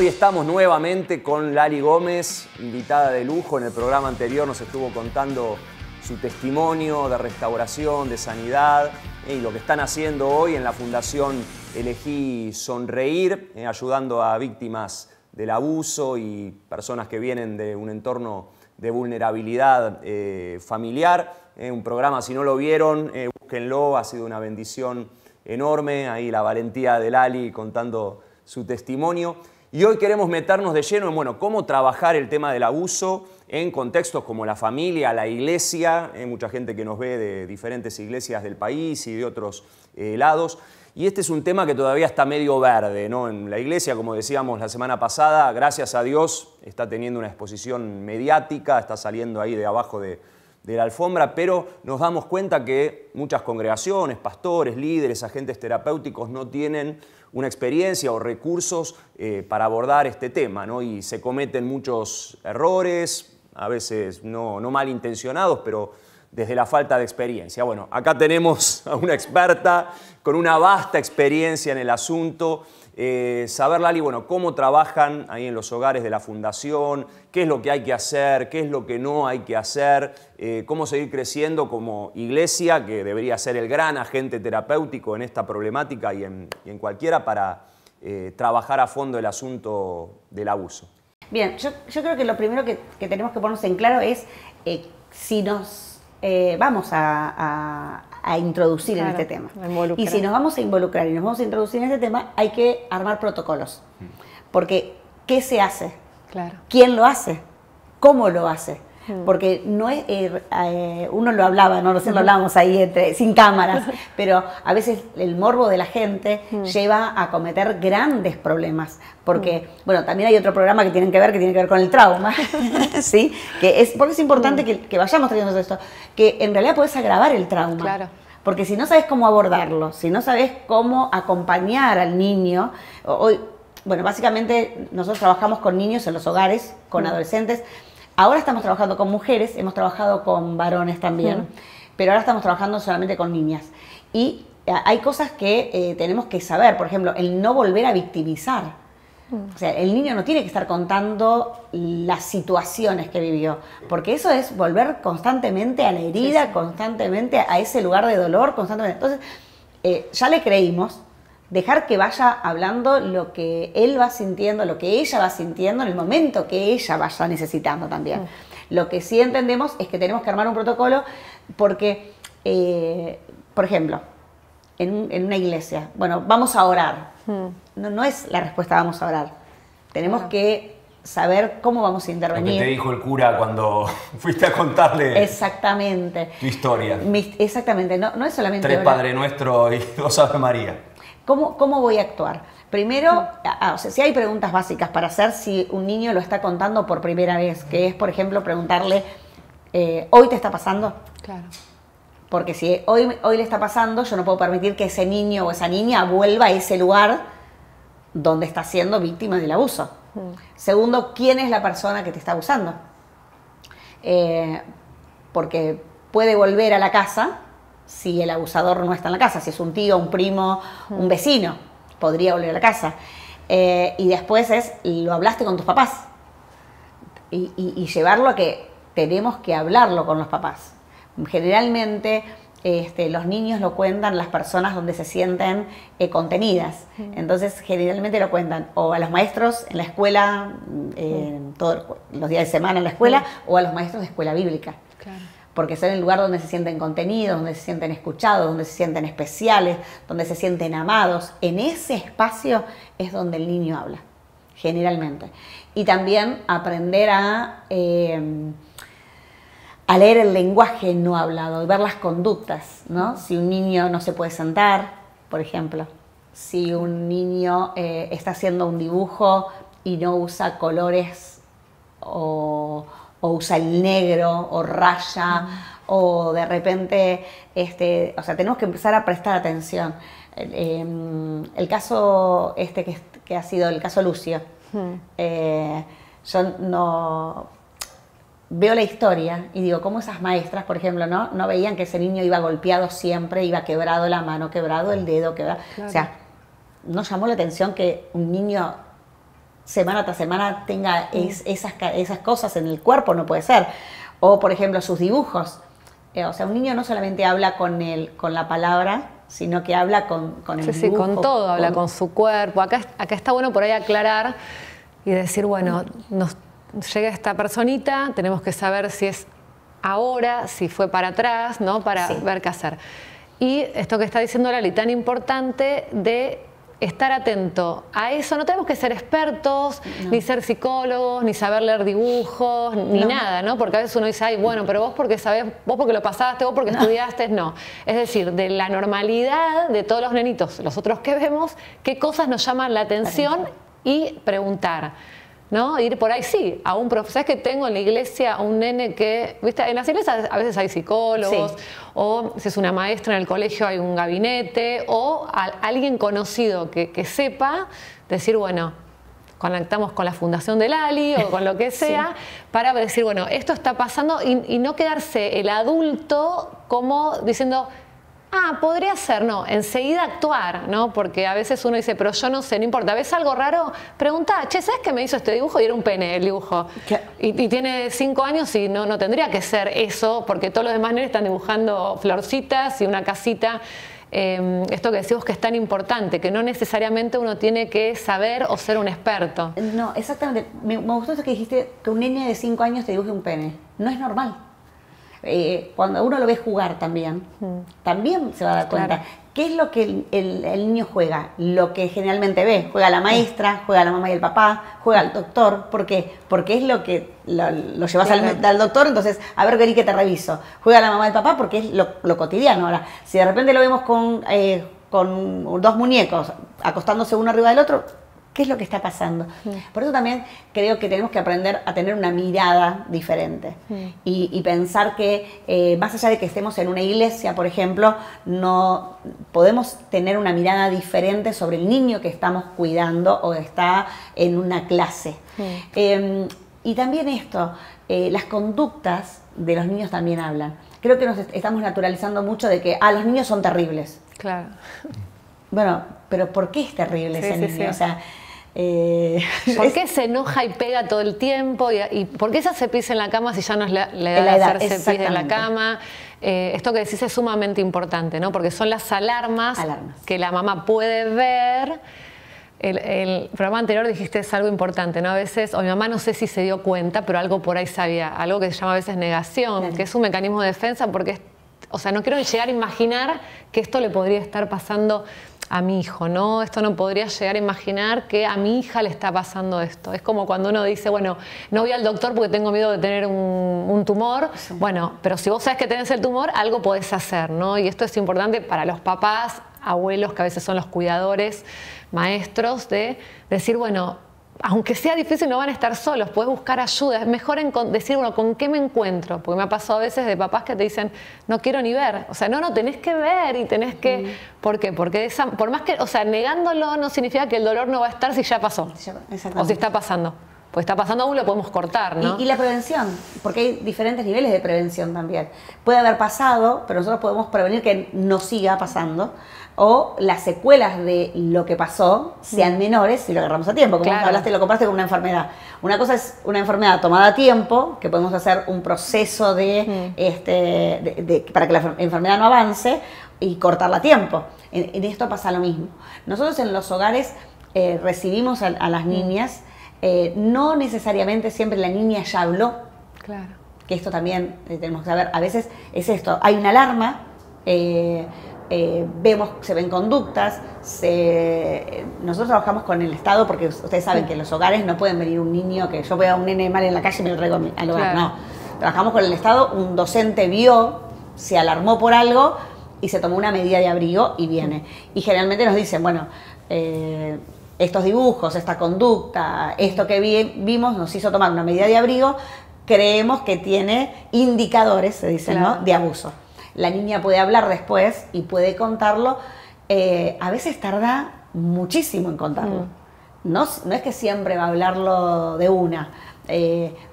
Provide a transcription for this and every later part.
Hoy estamos nuevamente con Lali Gómez, invitada de lujo. En el programa anterior nos estuvo contando su testimonio de restauración, de sanidad, y lo que están haciendo hoy en la Fundación Elegí Sonreír, ayudando a víctimas del abuso y personas que vienen de un entorno de vulnerabilidad familiar. Un programa, si no lo vieron, búsquenlo, ha sido una bendición enorme. Ahí la valentía de Lali contando su testimonio. Y hoy queremos meternos de lleno en, bueno, cómo trabajar el tema del abuso en contextos como la familia, la iglesia. Mucha gente que nos ve de diferentes iglesias del país y de otros lados. Y este es un tema que todavía está medio verde, ¿no? En la iglesia, como decíamos la semana pasada, gracias a Dios, está teniendo una exposición mediática, está saliendo ahí de abajo de la alfombra, pero nos damos cuenta que muchas congregaciones, pastores, líderes, agentes terapéuticos no tienen una experiencia o recursos para abordar este tema, ¿no? Y se cometen muchos errores, a veces no malintencionados, pero desde la falta de experiencia. Bueno, acá tenemos a una experta con una vasta experiencia en el asunto. Saber, Lali, bueno, cómo trabajan ahí en los hogares de la Fundación, qué es lo que hay que hacer, qué es lo que no hay que hacer, cómo seguir creciendo como iglesia, que debería ser el gran agente terapéutico en esta problemática y en cualquiera para trabajar a fondo el asunto del abuso. Bien, yo creo que lo primero que tenemos que ponernos en claro es si nos vamos a introducir en este tema. Y si nos vamos a involucrar y nos vamos a introducir en este tema, hay que armar protocolos. Porque, ¿qué se hace? Claro. ¿Quién lo hace? ¿Cómo lo hace? Porque no es, uno lo hablaba, ¿no? Recién lo hablábamos ahí sin cámaras, pero a veces el morbo de la gente lleva a cometer grandes problemas. Porque, bueno, también hay otro programa que tiene que ver con el trauma, ¿sí? Porque es importante que vayamos trayendo esto, que en realidad podés agravar el trauma. Claro. Porque si no sabes cómo abordarlo, si no sabes cómo acompañar al niño, hoy, bueno, básicamente nosotros trabajamos con niños en los hogares, con adolescentes. Ahora estamos trabajando con mujeres, hemos trabajado con varones también, pero ahora estamos trabajando solamente con niñas. Y hay cosas que tenemos que saber, por ejemplo, el no volver a victimizar. O sea, el niño no tiene que estar contando las situaciones que vivió, porque eso es volver constantemente a la herida, constantemente a ese lugar de dolor, constantemente. Entonces, ya le creímos, dejar que vaya hablando lo que él va sintiendo, lo que ella va sintiendo en el momento que ella vaya necesitando también. Lo que sí entendemos es que tenemos que armar un protocolo porque, por ejemplo, en una iglesia, bueno, vamos a orar. No es la respuesta vamos a orar. Tenemos que saber cómo vamos a intervenir. Lo que te dijo el cura cuando fuiste a contarle exactamente tu historia. Exactamente, no es solamente 3 orar. Padre Nuestro y 2 Ave María. ¿Cómo voy a actuar? Primero, o sea, si hay preguntas básicas para hacer si un niño lo está contando por primera vez, que es, por ejemplo, preguntarle, ¿hoy te está pasando? Claro. Porque si hoy le está pasando, yo no puedo permitir que ese niño o esa niña vuelva a ese lugar donde está siendo víctima del abuso. Segundo, ¿quién es la persona que te está abusando? Porque puede volver a la casa si el abusador no está en la casa, si es un tío, un primo, un vecino, podría volver a la casa. Y después lo hablaste con tus papás y llevarlo a que tenemos que hablarlo con los papás. Generalmente los niños lo cuentan las personas donde se sienten contenidas. Entonces generalmente lo cuentan o a los maestros en la escuela, todos los días de semana en la escuela, o a los maestros de escuela bíblica. Claro. Porque son el lugar donde se sienten contenidos, donde se sienten escuchados, donde se sienten especiales, donde se sienten amados. En ese espacio es donde el niño habla, generalmente. Y también aprender a leer el lenguaje no hablado, ver las conductas, ¿no? Si un niño no se puede sentar, por ejemplo. Si un niño está haciendo un dibujo y no usa colores o usa el negro, o raya, o de repente, o sea, tenemos que empezar a prestar atención. El caso que ha sido el caso Lucio, yo no veo la historia y digo, ¿cómo esas maestras, por ejemplo, no veían que ese niño iba golpeado siempre, iba quebrado la mano, quebrado el dedo, quebrado? Claro. O sea, nos llamó la atención que un niño semana tras semana tenga esas cosas en el cuerpo, no puede ser. O, por ejemplo, sus dibujos. O sea, un niño no solamente habla con la palabra, sino que habla con el dibujo. Sí, con todo, habla con su cuerpo. Acá está bueno por ahí aclarar y decir, bueno, nos llega esta personita, tenemos que saber si es ahora, si fue para atrás, ¿no? Para ver qué hacer. Y esto que está diciendo Lali, tan importante de estar atento a eso. No tenemos que ser expertos, ni ser psicólogos, ni saber leer dibujos, ni nada, ¿no? Porque a veces uno dice, ay, bueno, pero vos porque sabés, vos porque lo pasaste, vos porque estudiaste, no. Es decir, de la normalidad de todos los nenitos, los otros que vemos, qué cosas nos llaman la atención y preguntar. ¿No? Ir por ahí, sí, a un profesor. ¿Sabes que tengo en la iglesia a un nene que, viste, en las iglesias a veces hay psicólogos, o si es una maestra en el colegio hay un gabinete, o alguien conocido que sepa decir, bueno, conectamos con la fundación de Lali o con lo que sea, para decir, bueno, esto está pasando y no quedarse el adulto como diciendo, ah, podría ser, no, enseguida actuar, ¿no? Porque a veces uno dice, pero yo no sé, no importa, ¿ves algo raro? Pregunta, che, ¿sabes que me hizo este dibujo? Y era un pene el dibujo. Y tiene 5 años y no tendría que ser eso, porque todos los demás nenes están dibujando florcitas y una casita. Esto que decimos que es tan importante, que no necesariamente uno tiene que saber o ser un experto. No, exactamente. Me gustó eso que dijiste, que un niño de 5 años te dibuje un pene. No es normal. Cuando uno lo ve jugar también se va a dar cuenta. ¿Qué es lo que el niño juega? Lo que generalmente ve. Juega la maestra, juega la mamá y el papá, juega el doctor. ¿Por qué? Porque es lo que lo llevas al doctor, entonces, a ver, vení que te reviso. Juega la mamá y el papá porque es lo cotidiano. Ahora, si de repente lo vemos con 2 muñecos acostándose uno arriba del otro, ¿qué es lo que está pasando? Por eso también creo que tenemos que aprender a tener una mirada diferente y pensar que más allá de que estemos en una iglesia, por ejemplo, no podemos tener una mirada diferente sobre el niño que estamos cuidando o está en una clase. Y también esto, las conductas de los niños también hablan. Creo que nos estamos naturalizando mucho de que los niños son terribles. Claro. Bueno, pero ¿por qué es terrible ese niño? O sea, ¿por qué se enoja y pega todo el tiempo? ¿Y por qué se hace pis en la cama si ya no es la edad de hacerse pis en la cama? Esto que decís es sumamente importante, ¿no? Porque son las alarmas que la mamá puede ver. El programa anterior dijiste es algo importante, ¿no? A veces, o mi mamá no sé si se dio cuenta, pero algo por ahí sabía, algo que se llama a veces negación, que es un mecanismo de defensa, porque, o sea, no quiero llegar a imaginar que esto le podría estar pasando a mi hijo, ¿no? Esto no podría llegar a imaginar que a mi hija le está pasando esto. Es como cuando uno dice, bueno, no voy al doctor porque tengo miedo de tener un tumor. Sí. Bueno, pero si vos sabes que tenés el tumor, algo podés hacer, ¿no? Y esto es importante para los papás, abuelos, que a veces son los cuidadores, maestros, de decir, bueno, aunque sea difícil, no van a estar solos, puedes buscar ayuda. Es mejor decir, bueno, ¿con qué me encuentro? Porque me ha pasado a veces de papás que te dicen, no quiero ni ver. O sea, no, tenés que ver y tenés que... ¿Por qué? Porque por más que, o sea, negándolo no significa que el dolor no va a estar si ya pasó. O si está pasando. Pues está pasando aún, lo podemos cortar, ¿no? Y la prevención, porque hay diferentes niveles de prevención también. Puede haber pasado, pero nosotros podemos prevenir que no siga pasando, o las secuelas de lo que pasó sean menores si lo agarramos a tiempo. Como hablaste, lo comparaste con una enfermedad. Una cosa es una enfermedad tomada a tiempo, que podemos hacer un proceso para que la enfermedad no avance y cortarla a tiempo. En esto pasa lo mismo. Nosotros en los hogares recibimos a las niñas. No necesariamente siempre la niña ya habló. Claro. Que esto también tenemos que saber. A veces es esto, hay una alarma, se ven conductas, nosotros trabajamos con el Estado porque ustedes saben que en los hogares no pueden venir un niño, que yo veo a un nene mal en la calle y me lo traigo al hogar. No, trabajamos con el Estado, un docente vio, se alarmó por algo y se tomó una medida de abrigo y viene. Y generalmente nos dicen, bueno, estos dibujos, esta conducta, esto que vimos nos hizo tomar una medida de abrigo, creemos que tiene indicadores, se dice, ¿no?, de abuso. La niña puede hablar después y puede contarlo, a veces tarda muchísimo en contarlo. No es que siempre va a hablarlo de una.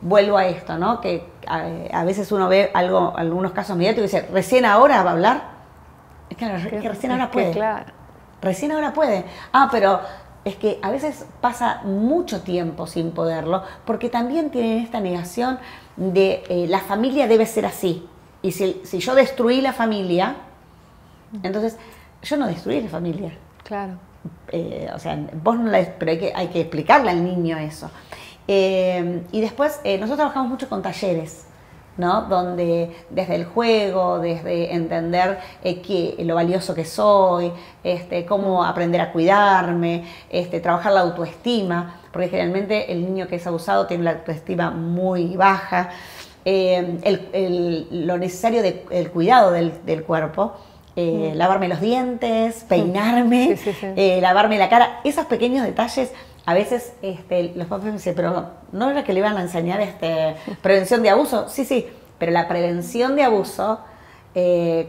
Vuelvo a esto, ¿no?, que a veces uno ve algunos casos mediáticos y dice, ¿recién ahora va a hablar? Claro, que recién ahora puede. Claro. Recién ahora puede. Pero es que a veces pasa mucho tiempo sin poderlo, porque también tienen esta negación de la familia debe ser así. Y si yo destruí la familia, entonces yo no destruí la familia. Claro. O sea, vos no la, pero hay que explicarle al niño eso. Y después nosotros trabajamos mucho con talleres, ¿no? Donde desde el juego, desde entender lo valioso que soy, cómo aprender a cuidarme, trabajar la autoestima, porque generalmente el niño que es abusado tiene la autoestima muy baja, lo necesario del cuidado del cuerpo. Lavarme los dientes, peinarme, lavarme la cara, esos pequeños detalles. A veces los papás me dicen, pero ¿no era que le iban a enseñar prevención de abuso? Sí, pero la prevención de abuso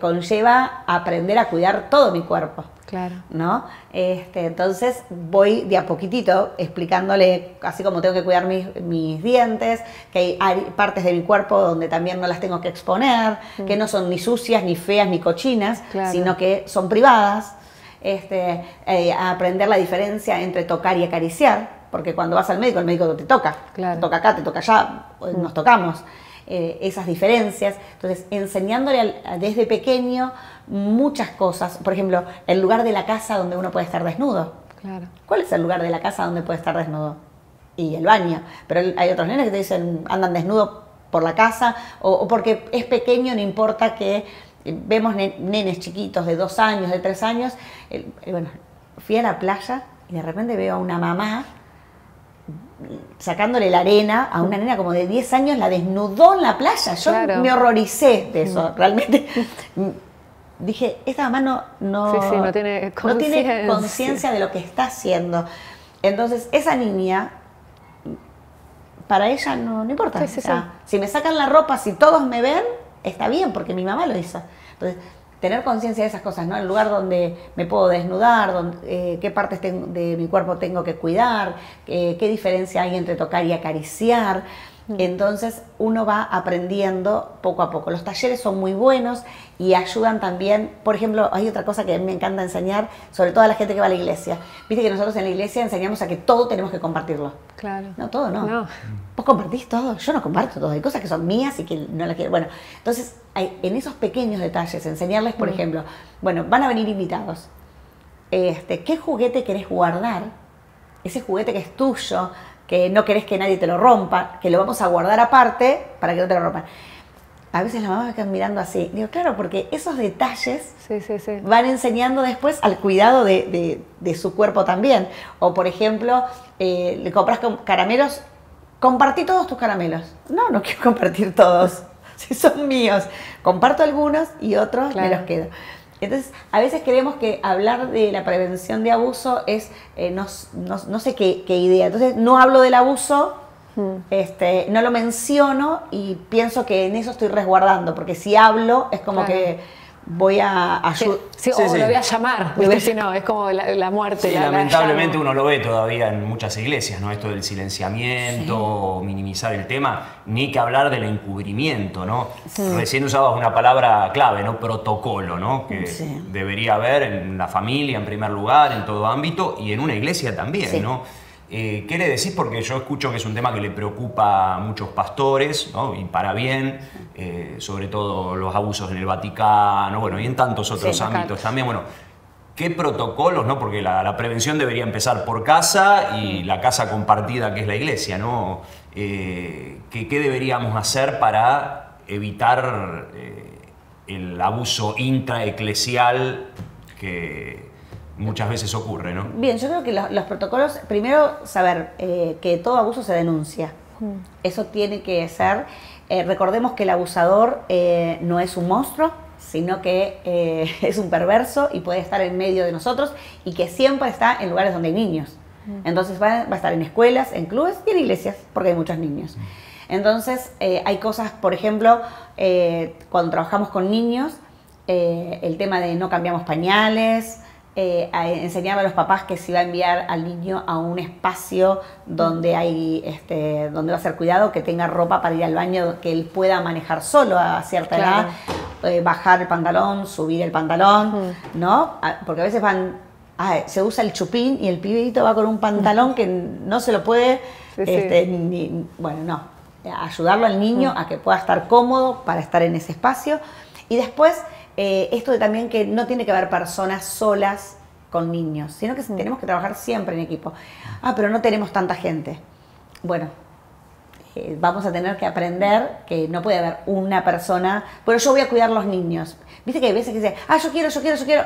conlleva aprender a cuidar todo mi cuerpo. Claro. ¿No? Entonces voy de a poquitito explicándole, así como tengo que cuidar mis dientes, que hay partes de mi cuerpo donde también no las tengo que exponer, que no son ni sucias, ni feas, ni cochinas, claro, sino que son privadas. A aprender la diferencia entre tocar y acariciar, porque cuando vas al médico, el médico te toca, claro, te toca acá, te toca allá, nos tocamos. Esas diferencias, entonces enseñándole desde pequeño muchas cosas, por ejemplo, el lugar de la casa donde uno puede estar desnudo. Claro. ¿Cuál es el lugar de la casa donde puede estar desnudo? Y el baño, pero hay otros nenes que te dicen andan desnudos por la casa o porque es pequeño, no importa que vemos nenes chiquitos de 2 años, de 3 años, bueno, fui a la playa y de repente veo a una mamá sacándole la arena a una nena como de 10 años, la desnudó en la playa. Yo me horroricé de eso, realmente. Dije, esta mamá no tiene conciencia de lo que está haciendo. Entonces, esa niña, para ella no importa. Si me sacan la ropa, si todos me ven, está bien, porque mi mamá lo hizo. Entonces, tener conciencia de esas cosas, ¿no? El lugar donde me puedo desnudar, qué partes de mi cuerpo tengo que cuidar, qué diferencia hay entre tocar y acariciar. Entonces uno va aprendiendo poco a poco. Los talleres son muy buenos y ayudan también. Por ejemplo, hay otra cosa que a mí me encanta enseñar, sobre todo a la gente que va a la iglesia. Viste que nosotros en la iglesia enseñamos a que todo tenemos que compartirlo. Claro. No, todo no. Vos compartís todo, yo no comparto todo. Hay cosas que son mías y que no las quiero. Bueno, entonces en esos pequeños detalles, enseñarles, por ejemplo, bueno, van a venir invitados. ¿Qué juguete querés guardar? Ese juguete que es tuyo, que no querés que nadie te lo rompa, que lo vamos a guardar aparte para que no te lo rompan. A veces las mamás me quedan mirando así. Digo, claro, porque esos detalles van enseñando después al cuidado de su cuerpo también. O, por ejemplo, le compras caramelos, compartí todos tus caramelos. No quiero compartir todos, si son míos. Comparto algunos y otros me los quedo. Entonces, a veces creemos que hablar de la prevención de abuso es, no sé qué idea. Entonces, no hablo del abuso, no lo menciono y pienso que en eso estoy resguardando, porque si hablo es como que voy a ayudar. Lo voy a llamar, porque si no, es como la muerte. Sí, lamentablemente uno lo ve todavía en muchas iglesias, ¿no? Esto del silenciamiento, minimizar el tema, ni que hablar del encubrimiento, ¿no? Recién usabas una palabra clave, ¿no? Protocolo, ¿no? Que debería haber en la familia, en primer lugar, en todo ámbito, y en una iglesia también, ¿no? ¿Qué le decís? Porque yo escucho que es un tema que le preocupa a muchos pastores, ¿no? Y para bien, sobre todo los abusos en el Vaticano, bueno, y en tantos otros ámbitos también. Bueno, ¿qué protocolos, no? Porque la prevención debería empezar por casa y la casa compartida que es la iglesia, ¿no? ¿Qué deberíamos hacer para evitar el abuso intraeclesial que muchas veces ocurre, ¿no? Bien, yo creo que los protocolos, primero saber que todo abuso se denuncia. Eso tiene que ser, recordemos que el abusador no es un monstruo, sino que es un perverso y puede estar en medio de nosotros y que siempre está en lugares donde hay niños. Entonces va a estar en escuelas, en clubes y en iglesias, porque hay muchos niños. Entonces hay cosas, por ejemplo, cuando trabajamos con niños, el tema de no cambiamos pañales, enseñaba a los papás que se iba a enviar al niño a un espacio donde donde va a ser cuidado, que tenga ropa para ir al baño, que él pueda manejar solo a cierta edad, bajar el pantalón, subir el pantalón, ¿no? Porque a veces van se usa el chupín y el pibito va con un pantalón que no se lo puede, bueno, no, ayudarlo al niño a que pueda estar cómodo para estar en ese espacio. Y después, esto de también que no tiene que haber personas solas con niños, sino que tenemos que trabajar siempre en equipo. Pero no tenemos tanta gente. Bueno, vamos a tener que aprender que no puede haber una persona, pero yo voy a cuidar los niños. Viste que hay veces que dicen, yo quiero.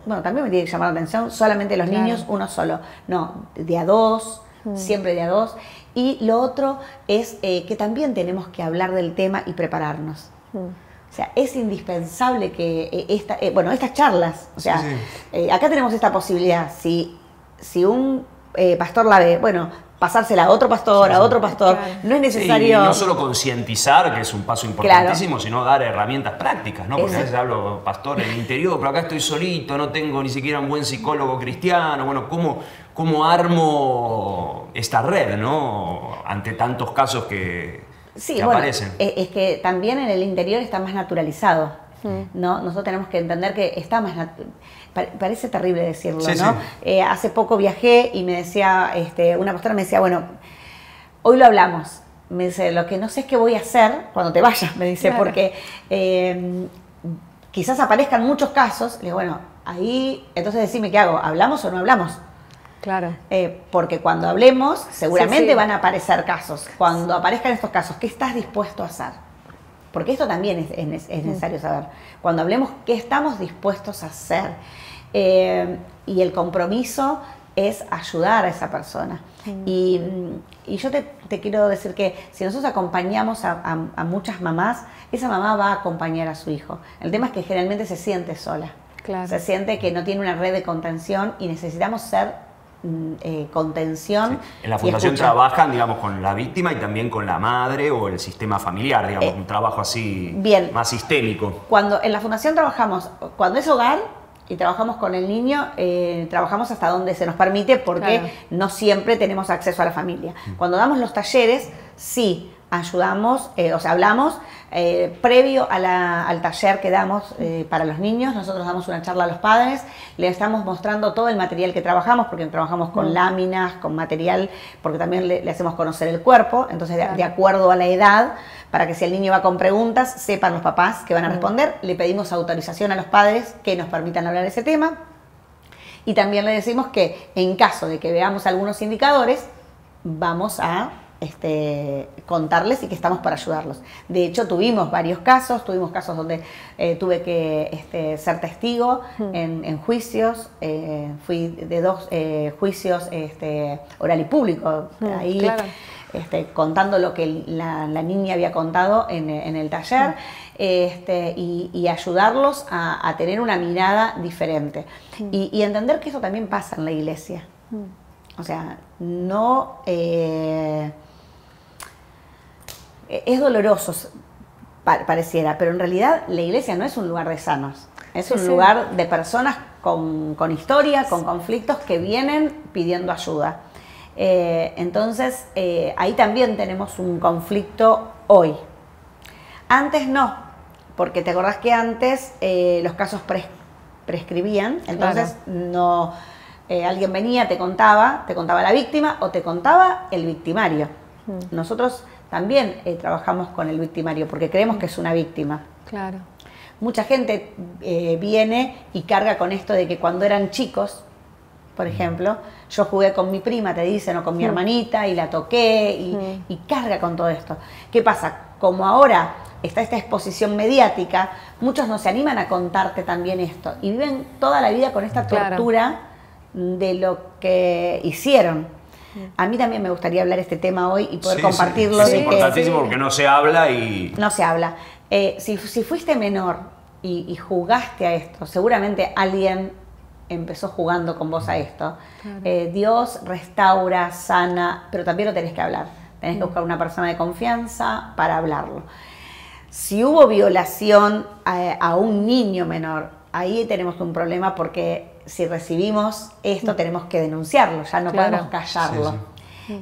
Bueno, también me tiene que llamar la atención solamente los niños, uno solo. No, de a dos, siempre de a dos. Y lo otro es que también tenemos que hablar del tema y prepararnos. O sea, es indispensable que estas charlas, o sea, acá tenemos esta posibilidad. Si un pastor la ve, bueno, pasársela a otro pastor, a otro pastor, no es necesario... Sí, no solo concientizar, que es un paso importantísimo, sino dar herramientas prácticas, ¿no? Porque a veces hablo, pastor, en el interior, pero acá estoy solito, no tengo ni siquiera un buen psicólogo cristiano, bueno, ¿cómo armo esta red, ¿no? Ante tantos casos que aparecen. Es que también en el interior está más naturalizado, ¿no? Nosotros tenemos que entender que está más parece terrible decirlo, ¿no? Hace poco viajé y me decía, una pastora me decía, bueno, hoy lo hablamos. Me dice, lo que no sé es qué voy a hacer cuando te vayas, me dice, porque quizás aparezcan muchos casos. Le digo, bueno, ahí, entonces decime qué hago, ¿hablamos o no hablamos? Claro. Porque cuando hablemos, seguramente van a aparecer casos. Cuando aparezcan estos casos, ¿qué estás dispuesto a hacer? Porque esto también es necesario saber. Cuando hablemos, ¿qué estamos dispuestos a hacer? Y el compromiso es ayudar a esa persona. Y yo te quiero decir que si nosotros acompañamos a muchas mamás, esa mamá va a acompañar a su hijo. El tema es que generalmente se siente sola. Claro. Se siente que no tiene una red de contención y necesitamos ser contención. En la fundación trabajan, digamos, con la víctima y también con la madre o el sistema familiar, digamos, un trabajo así más sistémico. Cuando en la fundación trabajamos, cuando es hogar y trabajamos con el niño, trabajamos hasta donde se nos permite porque no siempre tenemos acceso a la familia. Cuando damos los talleres, sí ayudamos, hablamos previo al taller que damos para los niños. Nosotros damos una charla a los padres, le estamos mostrando todo el material que trabajamos, porque trabajamos con láminas, con material, porque también le hacemos conocer el cuerpo, entonces de acuerdo a la edad, para que si el niño va con preguntas, sepan los papás que van a responder. Le pedimos autorización a los padres que nos permitan hablar de ese tema, y también le decimos que en caso de que veamos algunos indicadores, vamos a contarles y que estamos para ayudarlos. De hecho, tuvimos varios casos, donde tuve que ser testigo en juicios, fui de 2 juicios oral y público, ahí contando lo que la niña había contado en el taller, y ayudarlos a tener una mirada diferente y entender que eso también pasa en la iglesia. O sea, no... es doloroso, pareciera, pero en realidad la iglesia no es un lugar de sanos, es un lugar de personas con historia, con conflictos que vienen pidiendo ayuda. Entonces, ahí también tenemos un conflicto hoy. Antes no, porque te acordás que antes los casos prescribían, entonces no... alguien venía, te contaba la víctima o te contaba el victimario. Nosotros también trabajamos con el victimario porque creemos que es una víctima. Claro. Mucha gente viene y carga con esto de que cuando eran chicos, por ejemplo, yo jugué con mi prima, te dicen, o con mi hermanita y la toqué y carga con todo esto. ¿Qué pasa? Como ahora está esta exposición mediática, muchos no se animan a contarte también esto y viven toda la vida con esta tortura de lo que hicieron. A mí también me gustaría hablar este tema hoy y poder compartirlo. Es importantísimo porque no se habla No se habla. Si fuiste menor y jugaste a esto, seguramente alguien empezó jugando con vos a esto. Dios restaura, sana, pero también lo tenés que hablar. Tenés que buscar una persona de confianza para hablarlo. Si hubo violación a un niño menor, ahí tenemos un problema porque si recibimos esto tenemos que denunciarlo, ya no podemos callarlo.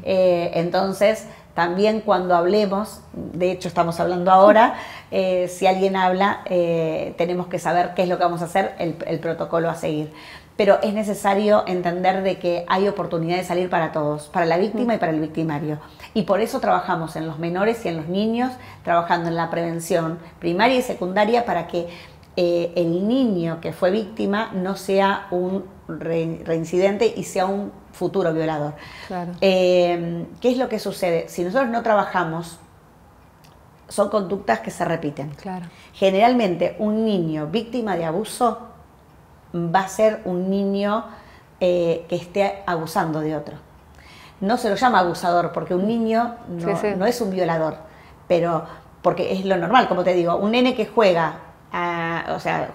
Entonces, también cuando hablemos, de hecho estamos hablando ahora, si alguien habla, tenemos que saber qué es lo que vamos a hacer, el protocolo a seguir. pero es necesario entender de que hay oportunidad de salir para todos, para la víctima y para el victimario. Y por eso trabajamos en los menores y en los niños, trabajando en la prevención primaria y secundaria para que el niño que fue víctima no sea un reincidente y sea un futuro violador. Claro. ¿Qué es lo que sucede? Si nosotros no trabajamos, son conductas que se repiten. Claro. Generalmente un niño víctima de abuso va a ser un niño que esté abusando de otro. No se lo llama abusador porque un niño no es un violador, pero porque es lo normal, como te digo, un nene que juega,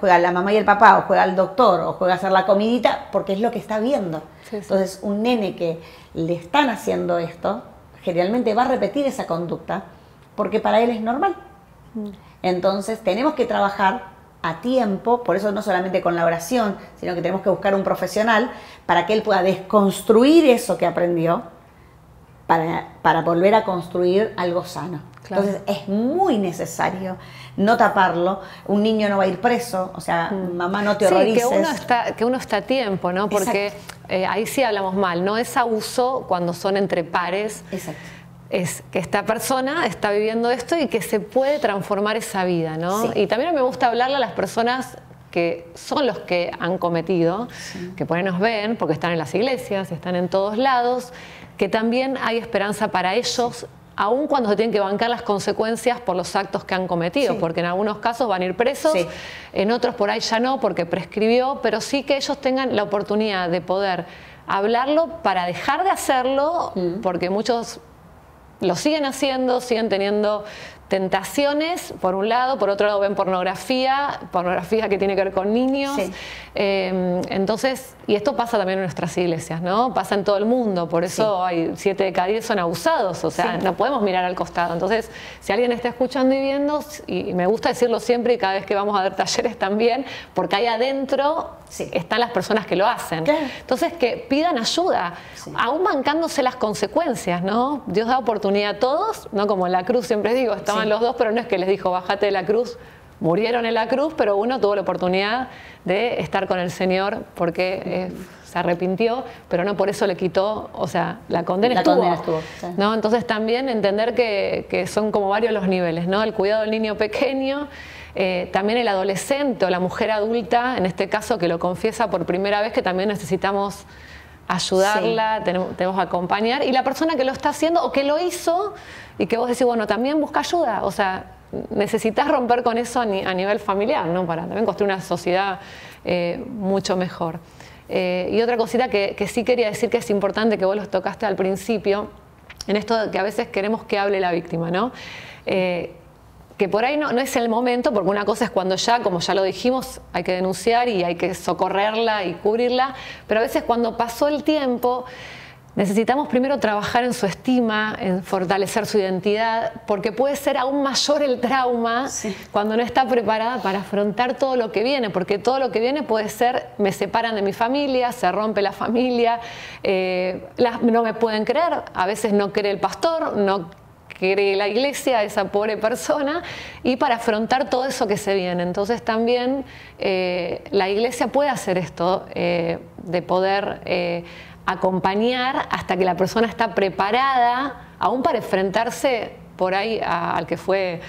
juega la mamá y el papá, o juega al doctor, o juega a hacer la comidita, porque es lo que está viendo. Entonces, un nene que le están haciendo esto, generalmente va a repetir esa conducta, porque para él es normal. Entonces, tenemos que trabajar a tiempo, por eso no solamente con la oración, sino que tenemos que buscar un profesional para que él pueda desconstruir eso que aprendió para volver a construir algo sano. Claro. Entonces es muy necesario no taparlo. Un niño no va a ir preso, o sea, mamá, no te horrorices. Que uno está a tiempo, ¿no? Porque ahí sí hablamos mal, no es abuso cuando son entre pares. Exacto. Es que esta persona está viviendo esto y que se puede transformar esa vida, ¿no? Sí. Y también me gusta hablarle a las personas que son los que han cometido, que por ahí nos ven, porque están en las iglesias, están en todos lados, que también hay esperanza para ellos, aun cuando se tienen que bancar las consecuencias por los actos que han cometido, porque en algunos casos van a ir presos, en otros por ahí ya no, porque prescribió, pero sí que ellos tengan la oportunidad de poder hablarlo para dejar de hacerlo, porque muchos lo siguen haciendo, siguen teniendo tentaciones, por un lado, por otro lado ven pornografía que tiene que ver con niños. Entonces, y esto pasa también en nuestras iglesias, ¿no? Pasa en todo el mundo, por eso hay 7 de cada 10 son abusados, o sea, no podemos mirar al costado. Entonces, si alguien está escuchando y viendo, y me gusta decirlo siempre y cada vez que vamos a dar talleres también, porque ahí adentro están las personas que lo hacen. Claro. Entonces, que pidan ayuda, aún bancándose las consecuencias, ¿no? Dios da oportunidad a todos, ¿no? Como en la cruz siempre digo, estaban los dos, pero no es que les dijo, bájate de la cruz. Murieron en la cruz, pero uno tuvo la oportunidad de estar con el Señor porque se arrepintió, pero no por eso le quitó, o sea, la condena estuvo. ¿No? Entonces también entender que son como varios los niveles, ¿no? El cuidado del niño pequeño, también el adolescente o la mujer adulta, en este caso que lo confiesa por primera vez, que también necesitamos ayudarla, tenemos que acompañar, y la persona que lo está haciendo o que lo hizo y que vos decís, bueno, también busca ayuda, o sea, necesitas romper con eso a nivel familiar, ¿no? Para también construir una sociedad mucho mejor. Y otra cosita que sí quería decir que es importante, que vos los tocaste al principio, en esto de que a veces queremos que hable la víctima, ¿no? Que por ahí no es el momento, porque una cosa es cuando ya, como ya lo dijimos, hay que denunciar y hay que socorrerla y cubrirla, pero a veces cuando pasó el tiempo, necesitamos primero trabajar en su estima, en fortalecer su identidad, porque puede ser aún mayor el trauma cuando no está preparada para afrontar todo lo que viene, porque todo lo que viene puede ser, me separan de mi familia, se rompe la familia, no me pueden creer, a veces no cree el pastor, no cree la iglesia, esa pobre persona, y para afrontar todo eso que se viene. Entonces también la iglesia puede hacer esto, de poder acompañar hasta que la persona está preparada, aún para enfrentarse por ahí al que fue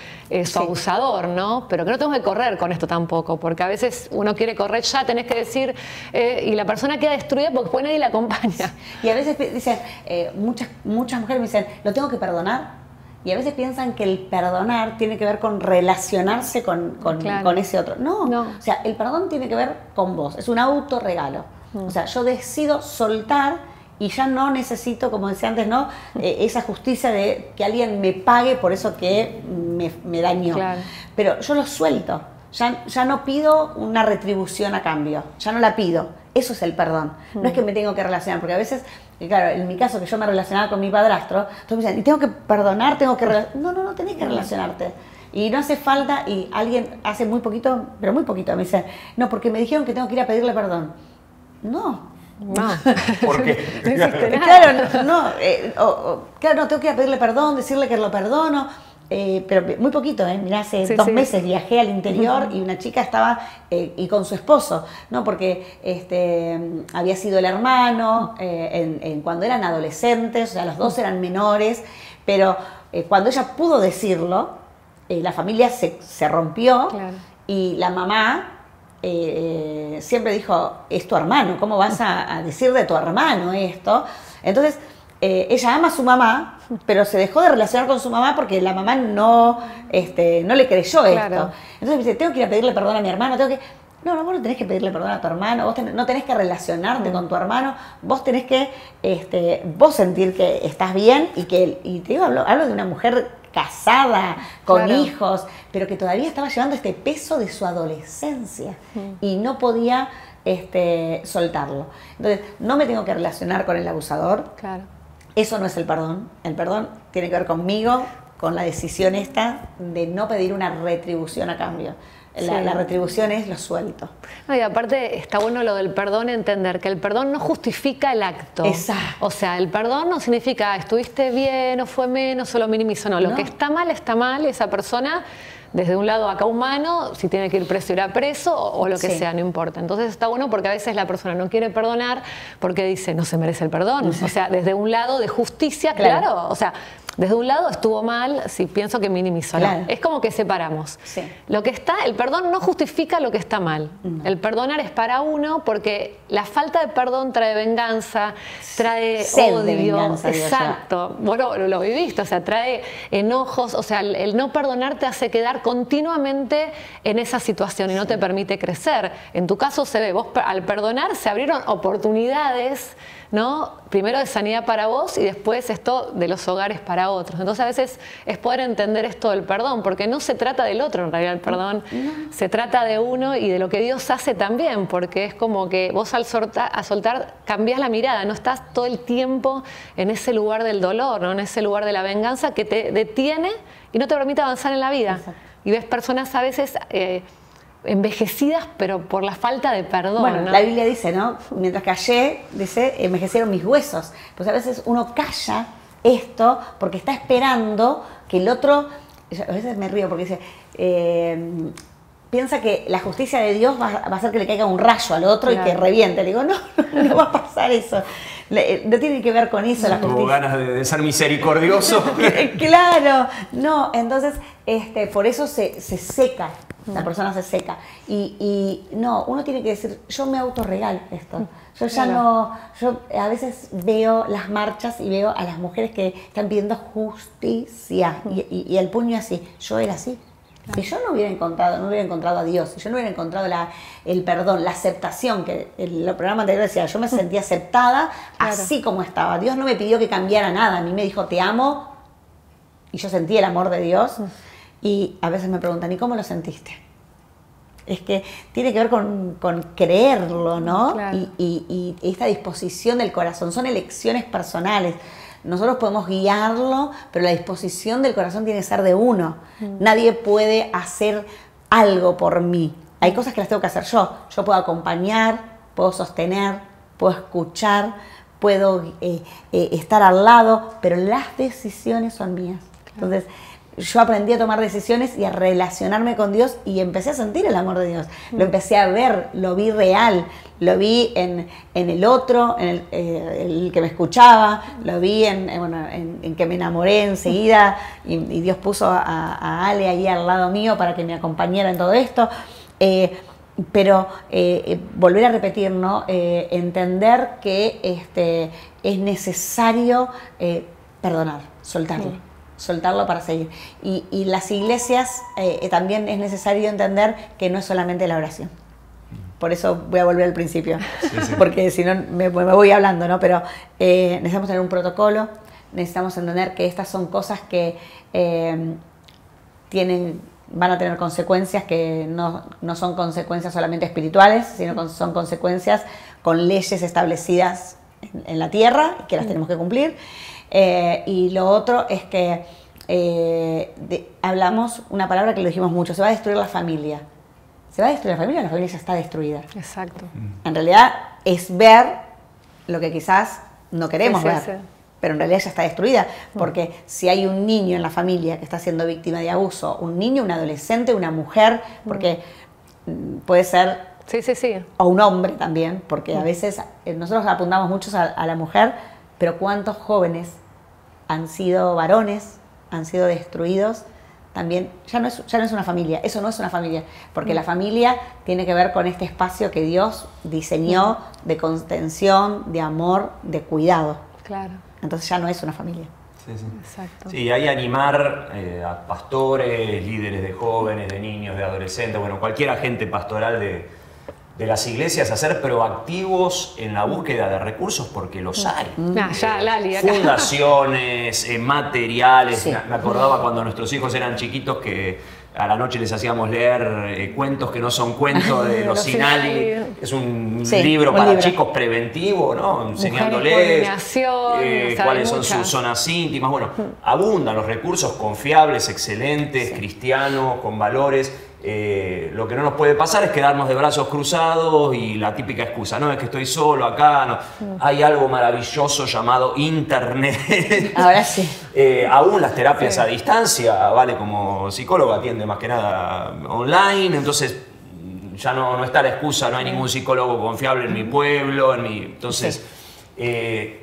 su abusador, ¿no? Pero que no tenemos que correr con esto tampoco, porque a veces uno quiere correr ya, tenés que decir, y la persona queda destruida porque después nadie la acompaña. Y a veces dicen, muchas mujeres me dicen, ¿lo tengo que perdonar? Y a veces piensan que el perdonar tiene que ver con relacionarse con ese otro. No, o sea, el perdón tiene que ver con vos, es un autorregalo. O sea, yo decido soltar y ya no necesito, como decía antes, ¿no? Esa justicia de que alguien me pague por eso que me dañó. Claro. Pero yo lo suelto, ya no pido una retribución a cambio, ya no la pido. Eso es el perdón. No es que me tengo que relacionar, porque a veces, claro, en mi caso que yo me relacionaba con mi padrastro, entonces me decían, ¿y tengo que perdonar? No tenés que relacionarte. Y no hace falta, y alguien hace muy poquito, pero muy poquito, me dice, no, porque me dijeron que tengo que ir a pedirle perdón. No. ¿Por qué? Claro, no, tengo que ir a pedirle perdón, decirle que lo perdono. pero muy poquito, mirá, hace Sí, 2 sí. meses viajé al interior y una chica estaba, y con su esposo, ¿no? Porque había sido el hermano cuando eran adolescentes, o sea, los dos eran menores, pero cuando ella pudo decirlo, la familia se rompió. Claro. Y la mamá siempre dijo, es tu hermano, ¿cómo vas a decir de tu hermano esto? Entonces, ella ama a su mamá, pero se dejó de relacionar con su mamá porque la mamá no le creyó Claro. esto. Entonces dice, tengo que ir a pedirle perdón a mi hermano, No, vos no tenés que pedirle perdón a tu hermano, no tenés que relacionarte con tu hermano, vos tenés que vos sentir que estás bien y te digo, hablo de una mujer casada, con Claro. hijos, pero que todavía estaba llevando este peso de su adolescencia y no podía soltarlo. Entonces, no me tengo que relacionar con el abusador. Claro. Eso no es el perdón. El perdón tiene que ver conmigo, con la decisión esta de no pedir una retribución a cambio. La retribución es lo suelto. No, y aparte está bueno lo del perdón, entender que el perdón no justifica el acto. Exacto. O sea, el perdón no significa estuviste bien o fue menos o lo minimizo. No, lo que está mal, esa persona, desde un lado acá humano, si tiene que ir preso, irá preso o lo que sea, no importa. Entonces está bueno porque a veces la persona no quiere perdonar porque dice, no se merece el perdón. O sea, desde un lado de justicia, claro, o sea, desde un lado estuvo mal, si pienso que minimizó. Claro. No, es como que separamos. Sí. El perdón no justifica lo que está mal. No. El perdonar es para uno porque la falta de perdón trae venganza, trae Sed odio. de venganza, digo yo. Exacto. Bueno, lo viviste, o sea, trae enojos, o sea, el no perdonar te hace quedar continuamente en esa situación y no te permite crecer. En tu caso se ve, vos al perdonar se abrieron oportunidades, ¿no? Primero de sanidad para vos y después esto de los hogares para otros. Entonces a veces es poder entender esto del perdón, porque no se trata del otro en realidad el perdón, se trata de uno y de lo que Dios hace también, porque es como que vos al soltar cambiás la mirada, no estás todo el tiempo en ese lugar del dolor, ¿no? En ese lugar de la venganza que te detiene y no te permite avanzar en la vida. Exacto. Y ves personas a veces envejecidas, pero por la falta de perdón. Bueno, ¿no? la Biblia dice, ¿no? Mientras callé, dice, envejecieron mis huesos. Pues a veces uno calla esto porque está esperando que el otro, a veces me río porque dice, piensa que la justicia de Dios va a hacer que le caiga un rayo al otro y que reviente. Le digo, no va a pasar eso. No tiene que ver con eso la justicia. Tuvo ganas de ser misericordioso. Claro, no, entonces por eso se seca, la persona se seca. Y no, uno tiene que decir, yo me autorregalo esto. Yo ya yo a veces veo las marchas y veo a las mujeres que están pidiendo justicia y el puño así, yo era así. Si yo no hubiera encontrado a Dios, si yo no hubiera encontrado el perdón, la aceptación, que el programa anterior decía, yo me sentía aceptada así como estaba. Dios no me pidió que cambiara nada, a mí me dijo, te amo, y yo sentí el amor de Dios. Y a veces me preguntan, ¿y cómo lo sentiste? Es que tiene que ver con creerlo, ¿no? Claro. Y esta disposición del corazón, son elecciones personales. Nosotros podemos guiarlo, pero la disposición del corazón tiene que ser de uno. Nadie puede hacer algo por mí. Hay cosas que las tengo que hacer yo. Yo puedo acompañar, puedo sostener, puedo escuchar, puedo estar al lado, pero las decisiones son mías. Entonces, yo aprendí a tomar decisiones y a relacionarme con Dios y empecé a sentir el amor de Dios. Lo empecé a ver, lo vi real, lo vi en el otro, en el que me escuchaba, lo vi en que me enamoré enseguida y Dios puso a Ale ahí al lado mío para que me acompañara en todo esto. Pero volver a repetir, ¿no? Entender que es necesario perdonar, soltarlo. Soltarlo para seguir. Y las iglesias también es necesario entender que no es solamente la oración. Por eso voy a volver al principio, porque si no me voy hablando, ¿no? Pero necesitamos tener un protocolo, necesitamos entender que estas son cosas que van a tener consecuencias que no son consecuencias solamente espirituales, sino que son consecuencias con leyes establecidas en la tierra y que las tenemos que cumplir. Y lo otro es que hablamos una palabra que lo dijimos mucho, se va a destruir la familia. ¿Se va a destruir la familia ya está destruida? Exacto. En realidad es ver lo que quizás no queremos ver. pero en realidad ya está destruida, porque si hay un niño en la familia que está siendo víctima de abuso, un niño, un adolescente, una mujer, porque puede ser, Sí, sí, sí. o un hombre también, porque a veces nosotros apuntamos mucho a la mujer, pero ¿cuántos jóvenes han sido varones, han sido destruidos? También ya no es una familia, eso no es una familia, porque la familia tiene que ver con este espacio que Dios diseñó de contención, de amor, de cuidado. Claro. Entonces ya no es una familia. Sí, sí. Exacto. Sí, hay animar a pastores, líderes de jóvenes, de niños, de adolescentes, bueno, cualquier agente pastoral de las iglesias a ser proactivos en la búsqueda de recursos, porque los hay. Ya, Lali, acá. Fundaciones, materiales. Sí. Me acordaba cuando nuestros hijos eran chiquitos que a la noche les hacíamos leer cuentos que no son cuentos de los Sinali. Es un libro para chicos preventivo, ¿no? Enseñándoles cuáles son sus zonas íntimas. Bueno, abundan los recursos confiables, excelentes, cristianos, con valores. Lo que no nos puede pasar es quedarnos de brazos cruzados y la típica excusa, no, es que estoy solo acá, no. Hay algo maravilloso llamado internet. Ahora sí. Aún las terapias a distancia, vale, como psicólogo atiende más que nada online, entonces ya no está la excusa, no hay ningún psicólogo confiable en mi pueblo, entonces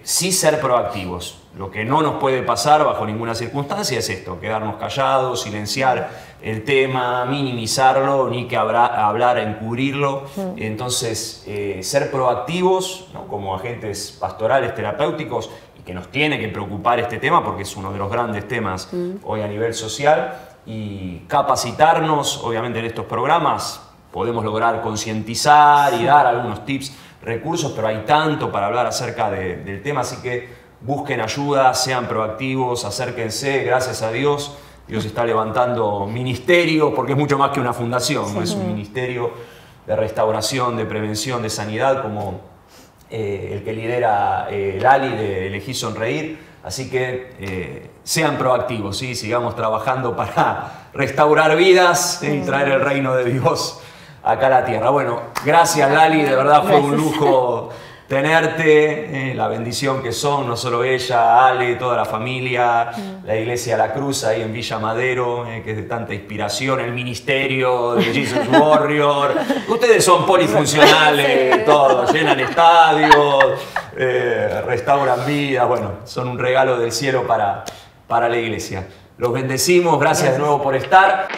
sí ser proactivos. Lo que no nos puede pasar bajo ninguna circunstancia es esto, quedarnos callados, silenciar el tema, minimizarlo, ni que hablar, encubrirlo. Entonces, ser proactivos, ¿no? Como agentes pastorales, terapéuticos, y que nos tiene que preocupar este tema porque es uno de los grandes temas hoy a nivel social, y capacitarnos, obviamente en estos programas podemos lograr concientizar y dar algunos tips, recursos, pero hay tanto para hablar acerca del tema, así que busquen ayuda, sean proactivos, acérquense, gracias a Dios. Dios está levantando ministerios, porque es mucho más que una fundación, ¿no? Es un ministerio de restauración, de prevención, de sanidad, como el que lidera Lali de Elegí Sonreír. Así que sean proactivos, ¿sí? Sigamos trabajando para restaurar vidas y traer el reino de Dios acá a la tierra. Bueno, gracias Lali, de verdad fue un lujo tenerte, la bendición que son, no solo ella, Ale, toda la familia, la iglesia La Cruz ahí en Villa Madero, que es de tanta inspiración, el ministerio de Jesus Warrior. Ustedes son polifuncionales, todos, llenan estadios, restauran vidas, bueno, son un regalo del cielo para la iglesia. Los bendecimos, gracias de nuevo por estar.